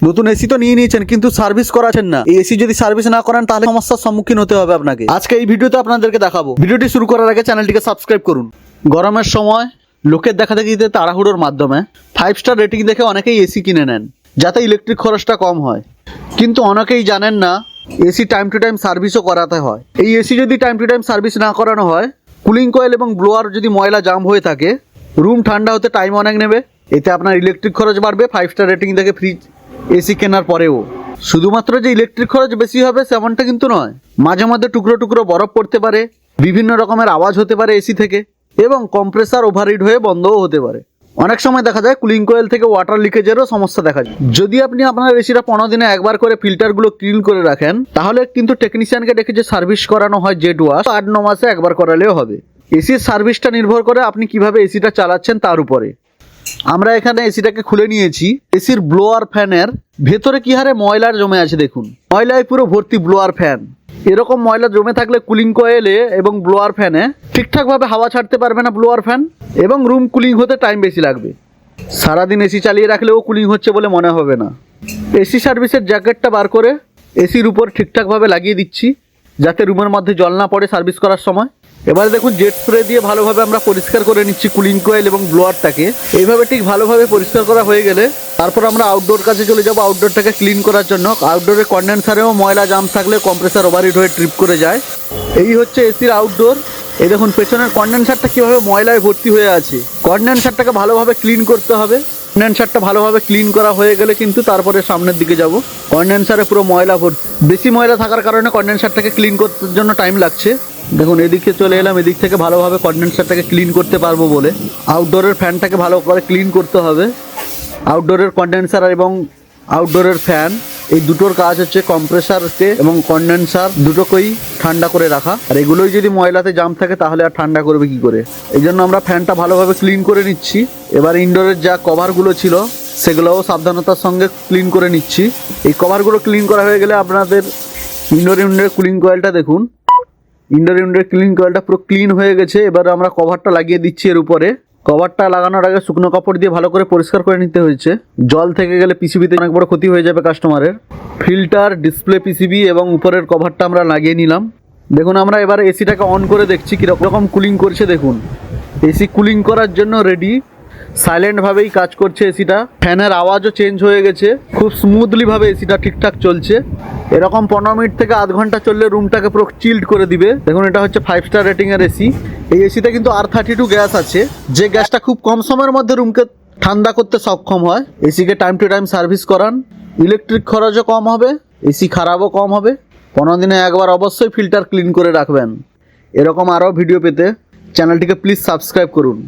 নতুন এসি তো নিয়ে নিয়েছেন কিন্তু সার্ভিস করাচ্ছেন না। এই এসি যদি সার্ভিস না করেন তাহলে সমস্যার সম্মুখীন হতে হবে আপনাকে। আজকে এই ভিডিওতে আপনাদেরকে দেখাবো। ভিডিওটি শুরু করার আগে চ্যানেলটিকে সাবস্ক্রাইব করুন। গরমের সময় লোকের দেখাদেখিতে তাড়াহুড়োর মাধ্যমে 5 স্টার রেটিং দেখে অনেকেই এসি কিনে নেন যাতে ইলেকট্রিক খরচটা কম হয়, কিন্তু অনেকেই জানেন না এসি টাইম টু টাইম সার্ভিসও করাতে হয়। এই এসি যদি টাইম টু টাইম সার্ভিস না করানো হয়, কুলিং কয়েল এবং ব্লোয়ার যদি ময়লা জাম হয়ে থাকে, রুম ঠান্ডা হতে টাইম অনেক নেবে। এতে আপনার ইলেকট্রিক খরচ বাড়বে 5 স্টার রেটিং দেখে ফ্রিজ এসি কেনার পরেও। শুধুমাত্র যে ইলেকট্রিক খরচ বেশি হবে সেমনটা কিন্তু নয়, মাঝে মধ্যে টুকরো টুকরো বরফ পড়তে পারে, বিভিন্ন রকমের আওয়াজ হতে পারে এসি থেকে, এবং কম্প্রেসার ওভারহিট হয়ে বন্ধও হতে পারে। অনেক সময় দেখা যায় কুলিং কয়েল থেকে ওয়াটার লিকেজেরও সমস্যা দেখা যায়। যদি আপনি আপনার এসিটা 15 দিনে একবার করে ফিল্টারগুলো ক্লিন করে রাখেন, তাহলে কিন্তু টেকনিশিয়ানকে ডেকে যে সার্ভিস করানো হয় জেট ওয়াশ, 8-9 মাসে একবার করালেও হবে। এসির সার্ভিসটা নির্ভর করে আপনি কিভাবে এসিটা চালাচ্ছেন তার উপরে। আমরা এখানে এসিটাকে খুলে নিয়েছি। এসির ব্লোয়ার ফ্যানের ভেতরে কি হারে ময়লার জমে আছে দেখুন, ময়লায় পুরো ভর্তি ব্লোয়ার ফ্যান। এরকম ময়লা জমে থাকলে কুলিং কয়েলে এবং ব্লোয়ার ফ্যানে ঠিকঠাকভাবে হাওয়া ছাড়তে পারবে না ব্লোয়ার ফ্যান, এবং রুম কুলিং হতে টাইম বেশি লাগবে। সারাদিন এসি চালিয়ে রাখলেও কুলিং হচ্ছে বলে মনে হবে না। এসি সার্ভিসের জ্যাকেটটা বার করে এসির উপর ঠিকঠাকভাবে লাগিয়ে দিচ্ছি যাতে রুমের মধ্যে জল না পড়ে সার্ভিস করার সময়। এবারে দেখুন জেট স্প্রে দিয়ে ভালোভাবে আমরা পরিষ্কার করে নিচ্ছি কুলিং কয়েল এবং ব্লোয়ারটাকে। এইভাবে ঠিক ভালোভাবে পরিষ্কার করা হয়ে গেলে তারপর আমরা আউটডোর কাছে চলে যাব আউটডোরটাকে ক্লিন করার জন্য। আউটডোরে কন্ডেন্সারেও ময়লা জাম থাকলে কম্প্রেসার ওভারহিট হয়ে ট্রিপ করে যায়। এই হচ্ছে এসির আউটডোর। এই দেখুন পেছনের কন্ডেন্সারটা কীভাবে ময়লায় ভর্তি হয়ে আছে। কন্ডেন্সারটাকে ভালোভাবে ক্লিন করতে হবে। কন্ডেন্সারটা ভালোভাবে ক্লিন করা হয়ে গেলে কিন্তু তারপরে সামনের দিকে যাব। কন্ডেন্সারে পুরো ময়লা ভর্তি, বেশি ময়লা থাকার কারণে কন্ডেন্সারটাকে ক্লিন করতে জন্য টাইম লাগছে। দেখুন এদিকে চলে এলাম, এদিক থেকে ভালোভাবে কন্ডেন্সারটাকে ক্লিন করতে পারবো বলে। আউটডোরের ফ্যানটাকে ভালো করে ক্লিন করতে হবে। আউটডোরের কন্ডেন্সার এবং আউটডোরের ফ্যান এই দুটোর কাজ হচ্ছে কম্প্রেসারকে এবং কন্ডেন্সার দুটোকেই ঠান্ডা করে রাখা। আর এগুলোই যদি ময়লাতে জাম থাকে তাহলে আর ঠান্ডা করবে কি করে। এই জন্য আমরা ফ্যানটা ভালোভাবে ক্লিন করে নিচ্ছি। এবার ইনডোরের যা কভারগুলো ছিল সেগুলোও সাবধানতার সঙ্গে ক্লিন করে নিচ্ছি। এই কভারগুলো ক্লিন করা হয়ে গেলে আপনাদের ইনডোরের কুলিং কয়েলটা দেখুন, ইনডোরের কুলিং কয়েলটা পুরো ক্লিন হয়ে গেছে। এবার আমরা কভারটা লাগিয়ে দিচ্ছি এর উপরে। কভারটা লাগানোর আগে শুকনো কাপড় দিয়ে ভালো করে পরিষ্কার করে নিতে হয়েছে। জল থেকে গেলে পিসিবিতে অনেক বড় ক্ষতি হয়ে যাবে কাস্টমারের। ফিল্টার, ডিসপ্লে পিসিবি এবং উপরের কভারটা আমরা লাগিয়ে নিলাম। দেখুন আমরা এবার এসিটাকে অন করে দেখছি কীরকম কুলিং করছে। দেখুন এসি কুলিং করার জন্য রেডি, সাইলেন্টভাবেই কাজ করছে এসিটা। ফ্যানের আওয়াজও চেঞ্জ হয়ে গেছে, খুব স্মুথলিভাবে এসিটা ঠিকঠাক চলছে। এরকম 15 মিনিট থেকে আধ ঘন্টা চললে রুমটাকে পুরো চিল্ড করে দিবে। দেখুন এটা হচ্ছে 5 স্টার রেটিংয়ের এসি। এই এসিতে কিন্তু R32 গ্যাস আছে, যে গ্যাসটা খুব কম সময়ের মধ্যে রুমকে ঠান্ডা করতে সক্ষম হয়। এসিকে টাইম টু টাইম সার্ভিস করান, ইলেকট্রিক খরচও কম হবে, এসি খারাপও কম হবে। 15 দিনে একবার অবশ্যই ফিল্টার ক্লিন করে রাখবেন। এরকম আরও ভিডিও পেতে চ্যানেলটিকে প্লিজ সাবস্ক্রাইব করুন।